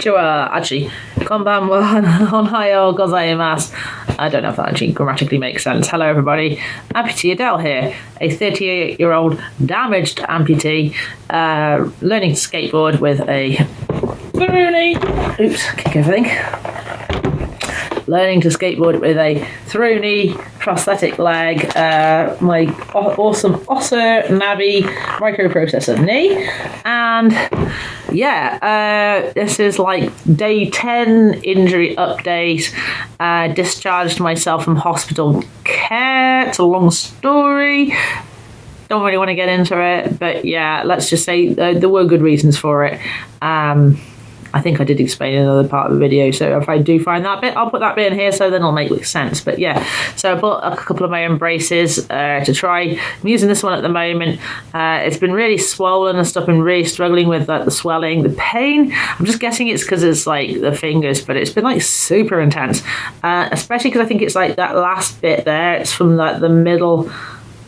Actually, konbanwa ohayo gozaimasu. I don't know if that actually grammatically makes sense. Hello, everybody. Amputee Adele here, a 38-year-old damaged amputee, learning to skateboard with a kick everything. Learning to skateboard with a through-knee prosthetic leg, my awesome Ossa Navi microprocessor knee, and yeah, this is like day 10 injury update. Discharged myself from hospital care. It's a long story. Don't really want to get into it, but yeah, let's just say there were good reasons for it. I think I did explain in another part of the video, so if I do find that bit, I'll put that bit in here so then it'll make sense. But yeah, so I bought a couple of my own braces to try. I'm using this one at the moment. It's been really swollen and stuff, been really struggling with the swelling, the pain. I'm just guessing it's because it's like the fingers, but it's been like super intense, especially because I think it's like that last bit there. It's from like the middle.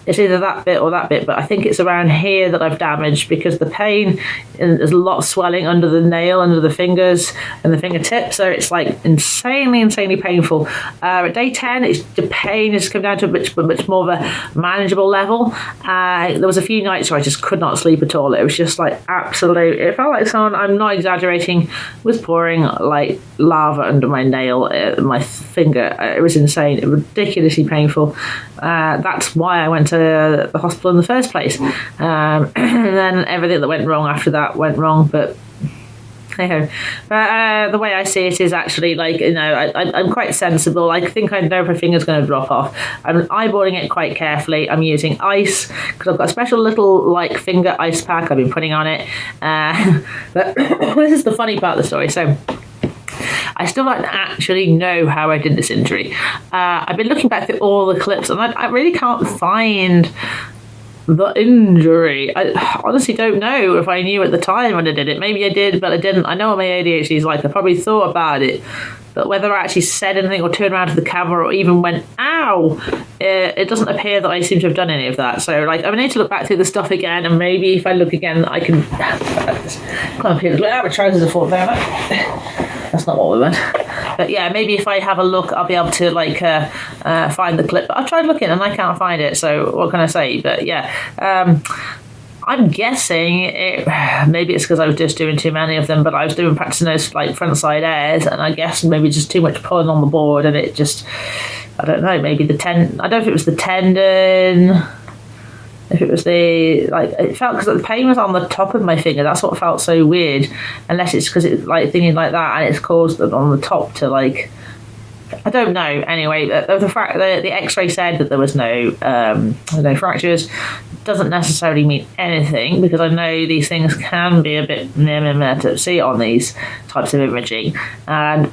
It's either that bit or that bit, but I think it's around here that I've damaged because the pain, and there's a lot of swelling under the nail, under the fingers and the fingertips, so it's like insanely painful. At day 10, the pain has come down to a much more of a manageable level. There was a few nights where I just could not sleep at all. It was just like absolute, it felt like someone, I'm not exaggerating, was pouring like lava under my nail, my finger. It was insane, ridiculously painful. That's why I went to the hospital in the first place, and then everything that went wrong after that went wrong, but hey-ho. But the way I see it is actually like, you know, I'm quite sensible. I think I know if my finger's going to drop off. I'm eyeballing it quite carefully. I'm using ice because I've got a special little like finger ice pack I've been putting on it, but this is the funny part of the story. So I still don't actually know how I did this injury. I've been looking back through all the clips and I really can't find the injury. I honestly don't know if I knew at the time when I did it. Maybe I did, but I didn't. I know what my ADHD is like. I probably thought about it, but whether I actually said anything or turned around to the camera or even went, ow, it doesn't appear that I seem to have done any of that. So like, I need to look back through the stuff again, and maybe if I look again, I can climb up here. Look, my trousers are falling down. That's not what we want. But yeah, maybe if I have a look, I'll be able to like find the clip. But I've tried looking and I can't find it. So what can I say? But yeah, I'm guessing maybe it's because I was just doing too many of them. But I was practicing those like front side airs, and I guess maybe just too much pulling on the board, and it just, I don't know. Maybe the tendon. I don't know if it was the tendon. If it was the, like, it felt, because the pain was on the top of my finger. That's what felt so weird. Unless it's because it's like thinking like that and it's caused it on the top to like, I don't know. Anyway, the X-ray said that there was no fractures. Doesn't necessarily mean anything, because I know these things can be a bit to see on these types of imaging. And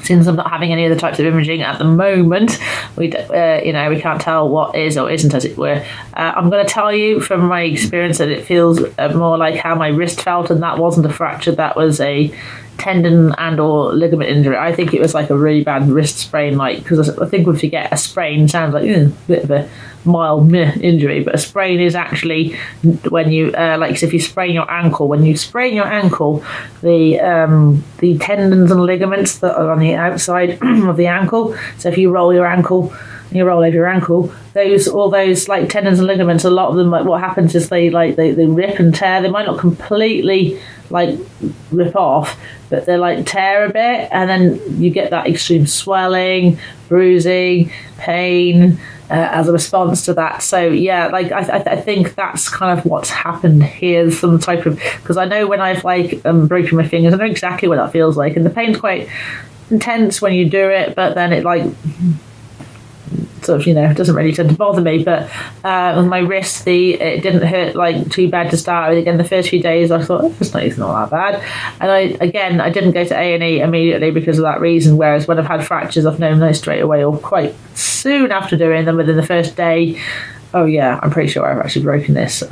since I'm not having any other types of imaging at the moment, we can't tell what is or isn't, as it were. I'm going to tell you from my experience that it feels more like how my wrist felt, and that wasn't a fracture, that was a tendon and or ligament injury. I think it was like a really bad wrist sprain, like, because I think we forget a sprain sounds like a bit of a mild injury, but a sprain is actually when you like, if you sprain your ankle, the tendons and ligaments that are on the outside of the ankle, so if you roll your ankle and you roll over your ankle, all those like tendons and ligaments, a lot of them, like, what happens is they rip and tear. They might not completely like rip off, but they like tear a bit, and then you get that extreme swelling, bruising, pain as a response to that. So yeah, like I think that's kind of what's happened here. Some type of, because I know when I've like broken my fingers, I know exactly what that feels like, and the pain's quite intense when you do it, but then it like sort of, it doesn't really tend to bother me. But with my wrist, it didn't hurt like too bad to start with. Again, the first few days I thought, it's not that bad, and I didn't go to A&E immediately because of that reason, whereas when I've had fractures, I've known straight away or quite soon after doing them, within the first day, oh yeah, I'm pretty sure I've actually broken this.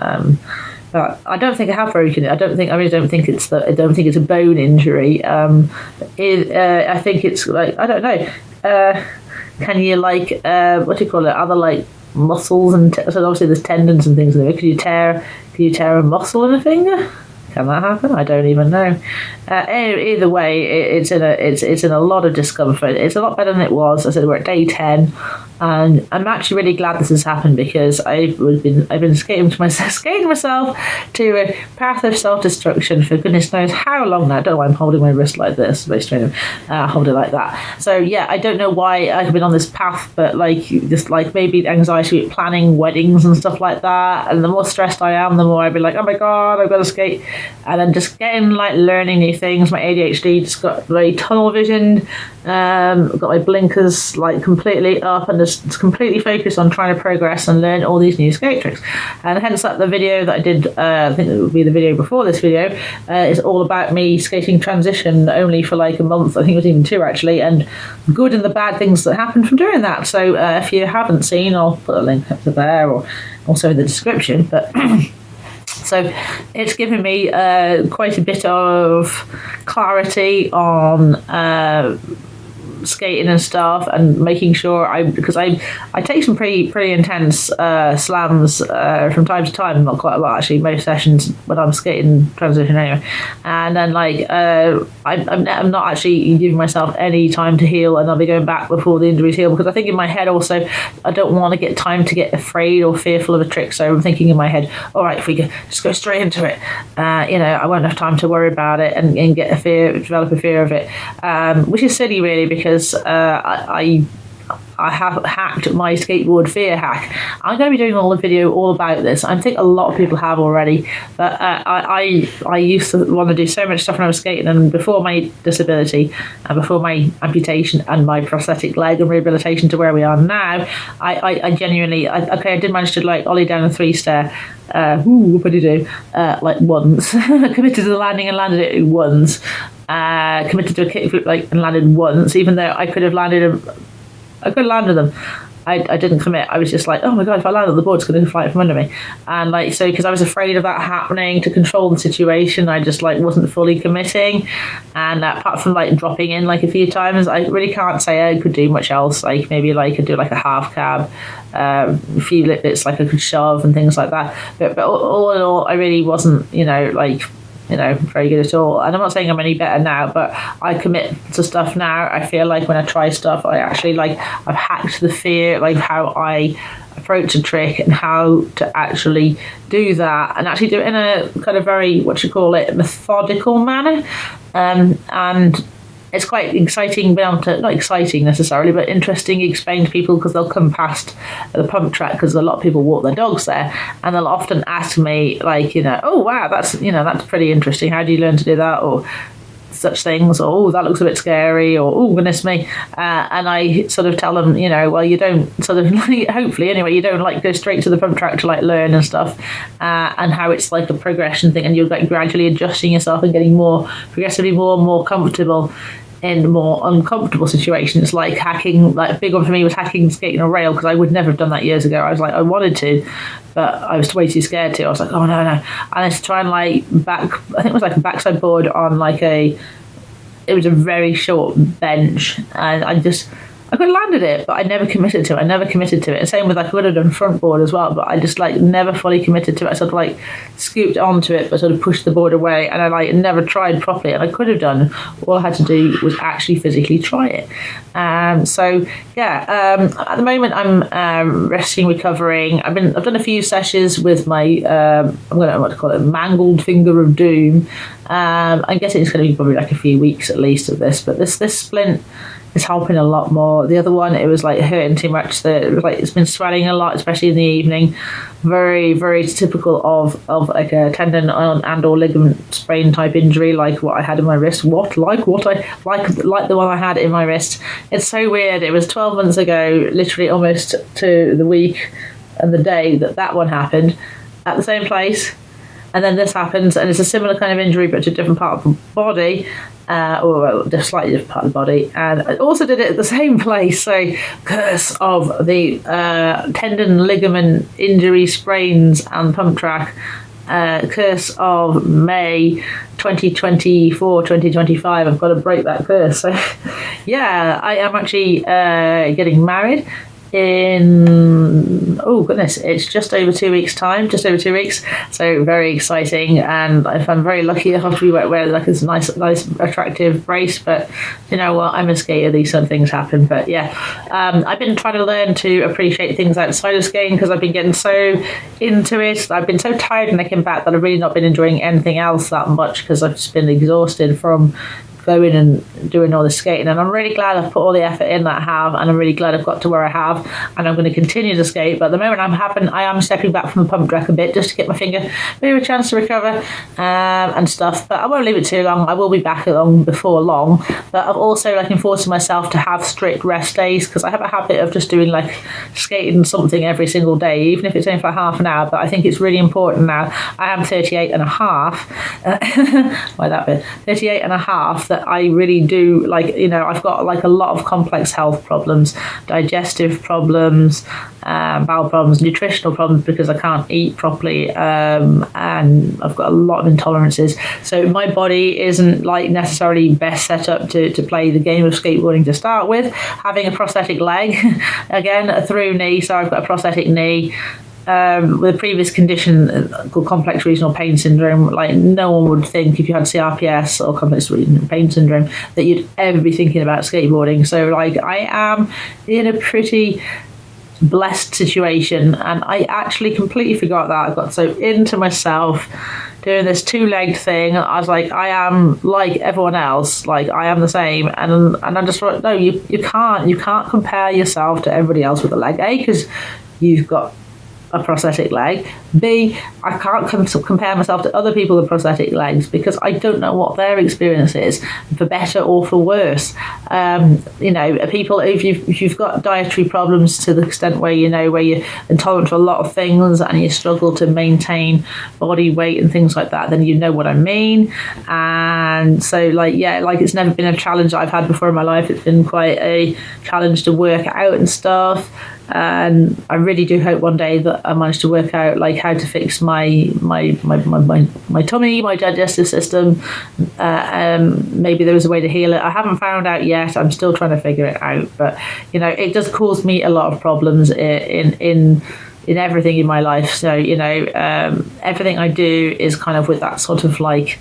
But I don't think I have broken it. I really don't think it's a bone injury. I think it's like, I don't know. Can you like what do you call it? Other like muscles and so obviously there's tendons and things in there. Could you tear a muscle in a finger? Can that happen? I don't even know. Either way, it's in a lot of discomfort. It's a lot better than it was. I said we're at day 10, and I'm actually really glad this has happened because I've been skating myself to a path of self-destruction for goodness knows how long now. I don't know why I'm holding my wrist like this. Very strange. Hold it like that. So yeah, I don't know why I've been on this path, but like just like maybe anxiety with planning weddings and stuff like that. And the more stressed I am, the more I'd be like, oh my god, I've got to skate. And then just getting like learning new things. My ADHD just got very tunnel visioned. Got my blinkers like completely up and just completely focused on trying to progress and learn all these new skate tricks. And hence that the video that I did, I think it would be the video before this video, is all about me skating transition only for like a month. I think it was even 2 actually, and good and the bad things that happened from doing that. So if you haven't seen, I'll put a link up to there or also in the description. But so it's given me quite a bit of clarity on skating and stuff, and making sure because I take some pretty intense slams from time to time, not quite a lot actually, most sessions when I'm skating transition anyway, and then like I'm not actually giving myself any time to heal, and I'll be going back before the injuries heal, because I think in my head also I don't want to get time to get afraid or fearful of a trick. So I'm thinking in my head, all right, if we can just go straight into it, I won't have time to worry about it and develop a fear of it, which is silly really, because I have hacked my skateboard fear hack. I'm going to be doing a video all about this. I think a lot of people have already, but I used to want to do so much stuff when I was skating, and before my disability and before my amputation and my prosthetic leg and rehabilitation to where we are now, I genuinely, I did manage to like ollie down a 3-stair. What did you do? Like once. Committed to the landing and landed it once. Committed to a kickflip and landed once, even though I could have landed them. I didn't commit. I was just like, oh my god, if I land on the board, it's going to fly from under me. And like, so because I was afraid of that happening, to control the situation, I just like wasn't fully committing. And apart from like dropping in like a few times, I really can't say I could do much else. Like maybe like I could do like a half cab, a few lip bits like I could shove and things like that. But all in all, I really wasn't, very good at all. And I'm not saying I'm any better now, but I commit to stuff now. I feel like when I try stuff, I actually I've hacked the fear, like how I approach a trick and how to actually do that, and actually do it in a kind of very, methodical manner. And it's quite exciting, not exciting necessarily, but interesting explain to people, because they'll come past the pump track, because a lot of people walk their dogs there, and they'll often ask me oh wow, that's pretty interesting, how do you learn to do that, or such things, or oh, that looks a bit scary, or oh goodness me, and I sort of tell them, well, you don't sort of hopefully anyway, you don't go straight to the pump track to learn and stuff, and how it's like a progression thing, and you're gradually adjusting yourself and getting progressively more and more comfortable in more uncomfortable situations, like hacking. Like a big one for me was hacking, skating a rail, because I would never have done that years ago. I was like, I wanted to, but I was way too scared to. I was like, oh no. And I had to try and I think it was like a backside board on it was a very short bench, and I could have landed it, but I never committed to it. And same with I could have done front board as well, but I just never fully committed to it. I sort of scooped onto it, but sort of pushed the board away, and I never tried properly. And I could have done. All I had to do was actually physically try it. At the moment I'm resting, recovering. I've done a few sessions with my mangled finger of doom. I'm guessing it's going to be probably a few weeks at least of this, but this splint is helping a lot more. The other one, it was hurting too much. It's been swelling a lot, especially in the evening. Very, very typical of a tendon and or ligament sprain type injury, like what I had in my wrist. Like the one I had in my wrist. It's so weird. It was 12 months ago, literally almost to the week and the day that one happened, at the same place. And then this happens, and it's a similar kind of injury, but to a different part of the body, or a slightly different part of the body. And I also did it at the same place. So, curse of the tendon, ligament injury, sprains, and pump track. Curse of May 2024, 2025. I've got to break that curse. So, yeah, I am actually getting married in, oh goodness, it's just over 2 weeks time, just over 2 weeks, so very exciting. And if I'm very lucky, I'll have to wear like this nice attractive brace, but you know what, I'm a skater, these sort of things happen. But yeah, I've been trying to learn to appreciate things outside of skating because I've been getting so into it. I've been so tired when I came back that I've really not been enjoying anything else that much because I've just been exhausted from going and doing all the skating. And I'm really glad I've put all the effort in that I have, and I'm really glad I've got to where I have, and I'm going to continue to skate. But at the moment I am stepping back from the pump track a bit just to get my finger a bit of a chance to recover and stuff. But I won't leave it too long. I will be back along before long. But I'm also looking forward to myself to have strict rest days because I have a habit of just doing like skating something every single day, even if it's only for half an hour. But I think it's really important now. I am 38 and a half. Why that bit? 38 and a half. That I really do, like, you know, I've got like a lot of complex health problems, digestive problems, bowel problems, nutritional problems because I can't eat properly, and I've got a lot of intolerances. So my body isn't like necessarily best set up to play the game of skateboarding to start with. Having a prosthetic leg, again, a through knee, so I've got a prosthetic knee. With a previous condition called complex regional pain syndrome, like no one would think if you had CRPS or complex regional pain syndrome that you'd ever be thinking about skateboarding. So like I am in a pretty blessed situation, and I actually completely forgot that. I got so into myself doing this two-legged thing. I was like, I am like everyone else, like I am the same, and I just thought, no, you can't compare yourself to everybody else with a leg. A, because you've got a prosthetic leg. B, I can't compare myself to other people with prosthetic legs because I don't know what their experience is, for better or for worse. You know, people, if you've got dietary problems to the extent where, you know, where you're intolerant to a lot of things and you struggle to maintain body weight and things like that, then you know what I mean. And so, like, yeah, like it's never been a challenge that I've had before in my life. It's been quite a challenge to work out and stuff. And I really do hope one day that I manage to work out like how to fix my tummy, my digestive system. Maybe there is a way to heal it. I haven't found out yet. I'm still trying to figure it out. But you know, it does cause me a lot of problems in everything in my life. So you know, everything I do is kind of with that sort of like,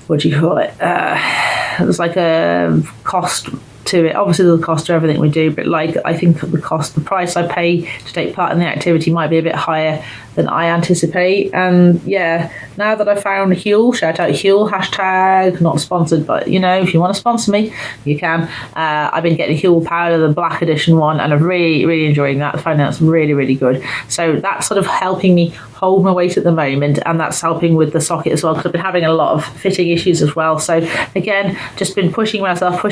what do you call it? There's like a cost to it. Obviously there's a cost to everything we do, but like I think the price I pay to take part in the activity might be a bit higher than I anticipate. And yeah, now that I found Huel, shout out Huel, hashtag not sponsored, but you know, if you want to sponsor me, you can. I've been getting Huel powder, the black edition one, and I'm really enjoying that. I find that's really good. So that's sort of helping me hold my weight at the moment, and that's helping with the socket as well, because I've been having a lot of fitting issues as well. So again, just been pushing myself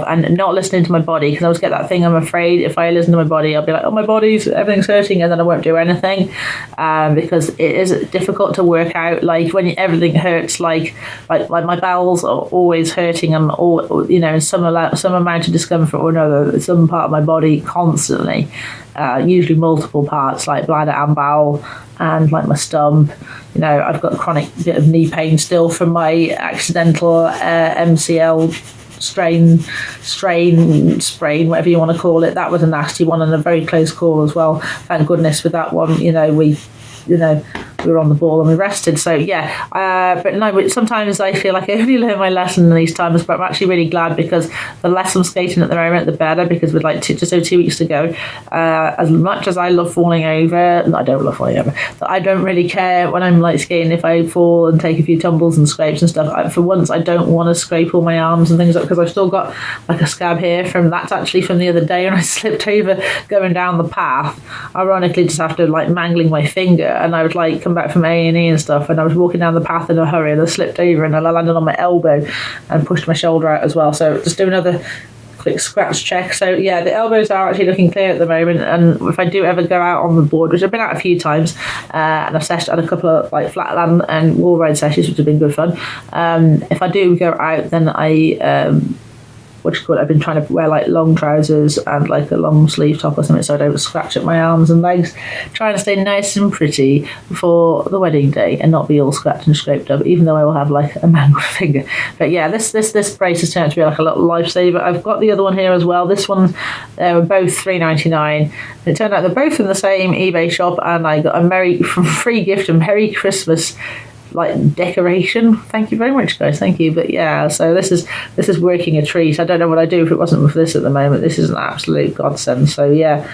and not listening to my body, because I always get that thing, I'm afraid if I listen to my body I'll be like, oh, my body's, everything's hurting, and then I won't do anything, because it is difficult to work out, like when everything hurts, like my bowels are always hurting, and all, you know, some amount of discomfort or another, some part of my body constantly, usually multiple parts like bladder and bowel, and like my stump. You know, I've got chronic bit of knee pain still from my accidental MCL sprain, whatever you want to call it. That was a nasty one and a very close call as well. Thank goodness with that one, you know, we were on the ball and we rested. So yeah, but no, sometimes I feel like I only learn my lesson in these times, but I'm actually really glad, because the less I'm skating at the moment, the better, because with like just over 2 weeks to go, as much as I love falling over, I don't love falling over, but I don't really care when I'm like skating if I fall and take a few tumbles and scrapes and stuff. For once, I don't want to scrape all my arms and things up, because I've still got like a scab here that's actually from the other day when I slipped over going down the path, ironically just after like mangling my finger, and I would like come back from A&E and stuff, and I was walking down the path in a hurry and I slipped over and I landed on my elbow and pushed my shoulder out as well. So just do another quick scratch check. So yeah, the elbows are actually looking clear at the moment, and if I do ever go out on the board, which I've been out a few times, and I've sessioned a couple of like flatland and wall ride sessions, which have been good fun, if I do go out, then I I've been trying to wear like long trousers and like a long sleeve top or something so I don't scratch up my arms and legs, trying to stay nice and pretty for the wedding day and not be all scratched and scraped up, even though I will have like a mangled finger. But yeah, this brace has turned out to be like a little lifesaver. I've got the other one here as well. This one, they were both $3.99. It turned out they're both in the same eBay shop, and I got a free gift, a Merry Christmas like decoration. Thank you very much, guys. Thank you. But yeah, so this is working a treat. I don't know what I'd do if it wasn't with this at the moment. This is an absolute godsend. So yeah,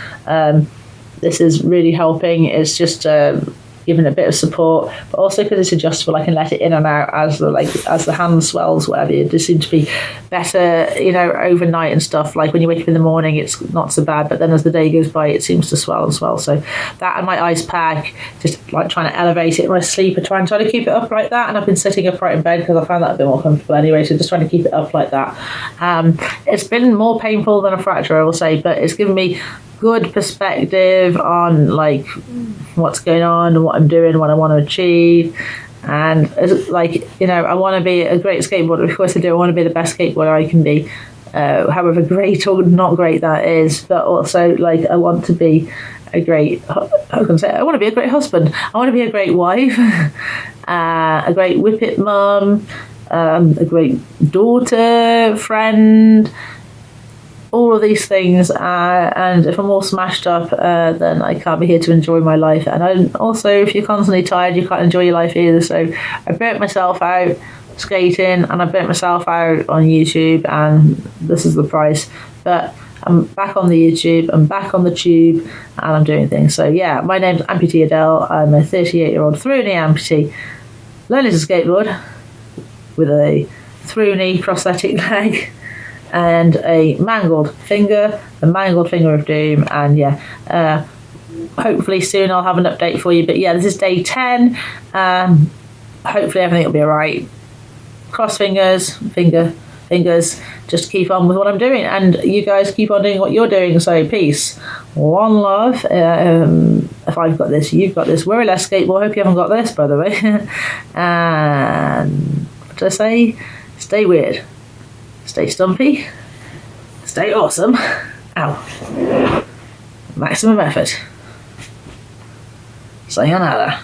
this is really helping. It's just giving a bit of support, but also because it's adjustable, I can let it in and out as the hand swells, whatever. It just seems to be better, overnight and stuff. Like when you wake up in the morning, it's not so bad, but then as the day goes by, it seems to swell and swell. So that and my ice pack, just like trying to elevate it in my sleep, and trying to keep it up like that. And I've been sitting upright in bed because I found that a bit more comfortable anyway. So just trying to keep it up like that. It's been more painful than a fracture, I will say, but it's given me good perspective on like what's going on and what I'm doing, what I want to achieve. And I want to be a great skateboarder. Of course I do. I want to be the best skateboarder I can be, however great or not great that is. But also I want to be a great, I want to be a great husband. I want to be a great wife, a great whippet mum, a great daughter, friend, all of these things, and if I'm all smashed up, then I can't be here to enjoy my life. And also, if you're constantly tired, you can't enjoy your life either. So I burnt myself out skating, and I burnt myself out on YouTube, and this is the price. But I'm back on the YouTube, I'm back on the tube, and I'm doing things. So yeah, my name's Amputee Adele. I'm a 38-year-old through-knee amputee learning to skateboard with a through-knee prosthetic leg and a mangled finger, the mangled finger of doom. And yeah, hopefully soon I'll have an update for you. But yeah, this is day 10. Hopefully everything will be all right. Cross fingers, fingers, just keep on with what I'm doing, and you guys keep on doing what you're doing. So peace, one love. If I've got this, you've got this. We're a less skateboard. Hope you haven't got this, by the way. And what did I say? Stay weird, stay stumpy, stay awesome. Ow. Maximum effort. Sayonara.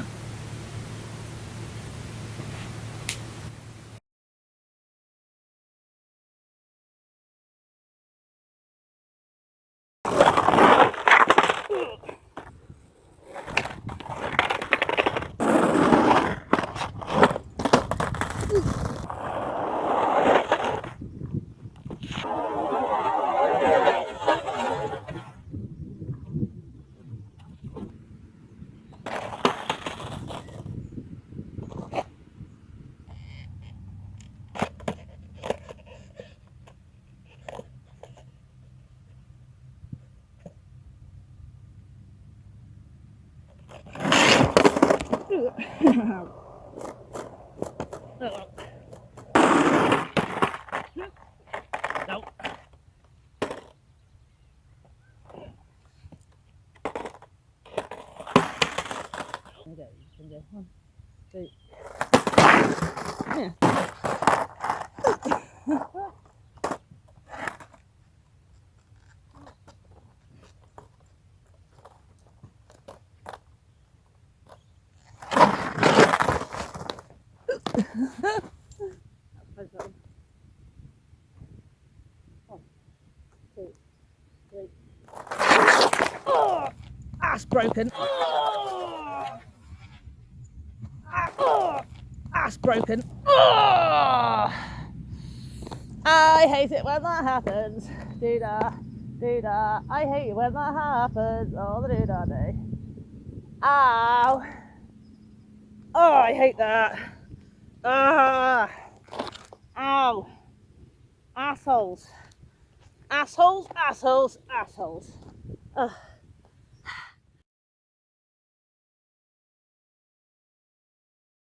Nope. Okay, you can go 1, 2. Yeah. Oh, ass broken. Oh, ass broken. Oh, I hate it when that happens. Do-da, do-da. I hate it when that happens. Oh, the do-da day. Ow. Oh, I hate that. Ah. Ow. Assholes. Assholes, assholes, assholes. Ugh.